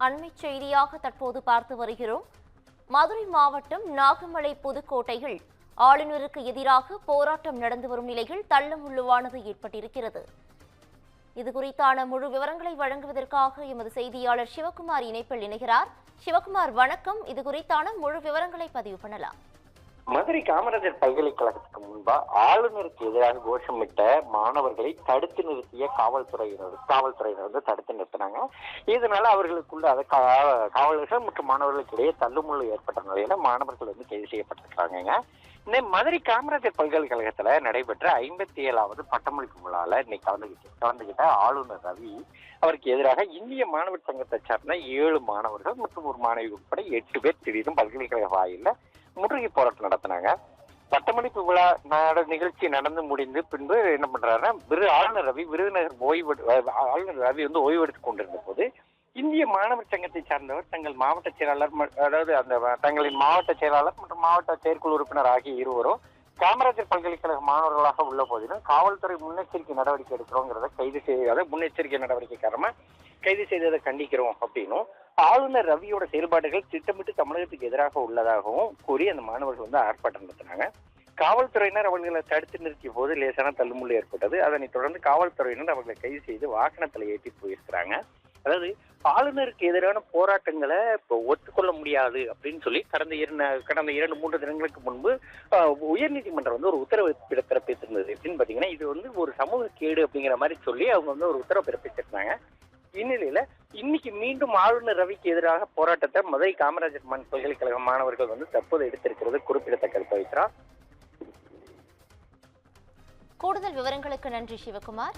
அண்மை செய்தியாக தற்போது பார்த்து வருகிறோம். மதுரை மாவட்டம் நாகமலை புதுக்கோட்டையில் ஆளுநருக்கு எதிராக போராட்டம் நடந்து வரும் நிலையில் தள்ளுமுள்ளுவானது ஏற்பட்டிருக்கிறது. இதுகுறித்தான முழு விவரங்களை வழங்குவதற்காக எமது செய்தியாளர் சிவகுமார் இணைப்பில் இணைகிறார். சிவகுமார், வணக்கம். இதுகுறித்தான முழு விவரங்களை பதிவு பண்ணலாம். மதுரை காமராஜர் பல்கலைக்கழகத்துக்கு முன்பா ஆளுநருக்கு எதிராக கோஷமிட்ட மாணவர்களை தடுத்து நிறுத்திய காவல்துறையினர் வந்து தடுத்து நிறுத்தினாங்க. இதனால அவர்களுக்குள்ள காவலர்கள் மற்றும் மாணவர்களுக்கு இடையே தள்ளுமுள்ளு ஏற்பட்ட நிலையில மாணவர்கள் வந்து கைது செய்யப்பட்டிருக்காங்க. இந்த மதுரை காமராஜர் பல்கலைக்கழகத்துல நடைபெற்ற 57வது பட்டமளிப்பு விழால இன்னைக்கு கலந்துகிட்ட ஆளுநர் ரவி அவருக்கு எதிராக இந்திய மாணவர் சங்கத்தை சார்ந்த 7 மாணவர்கள் மற்றும் ஒரு மாணவி உட்பட 8 பேர் திடீர்னு பல்கலைக்கழக வாயில முற்றுகை போராட்டம் நடத்தினாங்க. பட்டமளிப்பு விழா நிகழ்ச்சி நடந்து முடிந்து பின்பு என்ன பண்றாருன்னா, ஆளுநர் ரவி வந்து ஓய்வெடுத்துக் கொண்டிருந்த போது இந்திய மாணவர் சங்கத்தை சார்ந்தவர் தங்கள் மாவட்ட செயலாளர், அதாவது தங்களின் மாவட்ட செயலாளர் மற்றும் மாவட்ட செயற்குழு உறுப்பினர் ஆகிய இருவரும் காமராஜர் பல்கலைக்கழக மாணவர்களாக உள்ள போதிலும் காவல்துறை முன்னெச்சரிக்கை நடவடிக்கை எடுக்கிறோங்கிறத முன்னெச்சரிக்கை நடவடிக்கை காரணமா கைது செய்ததை கண்டிக்கிறோம் அப்படின்னும், ஆளுநர் ரவியோட செயல்பாடுகள் திட்டமிட்டு தமிழகத்துக்கு எதிராக உள்ளதாகவும் கூறி அந்த மாணவர்கள் வந்து ஆர்ப்பாட்டம் நடத்தினாங்க. காவல்துறையினர் அவர்களை தடுத்து நிறுத்திய போது லேசான தள்ளுமுள்ளு ஏற்பட்டது. அதனைத் தொடர்ந்து காவல்துறையினர் அவர்களை கைது செய்து வாகனத்தில் ஏற்றி போயிருக்கிறாங்க. அதாவது ஆளுநருக்கு எதிரான போராட்டங்களை இப்போ ஒத்துக்கொள்ள முடியாது அப்படின்னு சொல்லி கடந்த 2-3 தினங்களுக்கு முன்பு உயர்நீதிமன்றம் வந்து ஒரு உத்தரவு பிறப்பித்திருந்தது. எப்படின்னு பாத்தீங்கன்னா, இது வந்து ஒரு சமூக கேடு அப்படிங்கிற மாதிரி சொல்லி அவங்க வந்து ஒரு உத்தரவு பிறப்பிச்சிருந்தாங்க. இந்நிலையில இன்னைக்கு மீண்டும் ஆளுநர் ரவிக்கு எதிராக போராட்டத்தை மதுரை காமராஜர் பல்கலைக்கழக மாணவர்கள் வந்து தற்போது எடுத்திருக்கிறது குறிப்பிடத்தக்கது. பவித்ரா, கூடுதல் விவரங்களுக்கு நன்றி சிவகுமார்.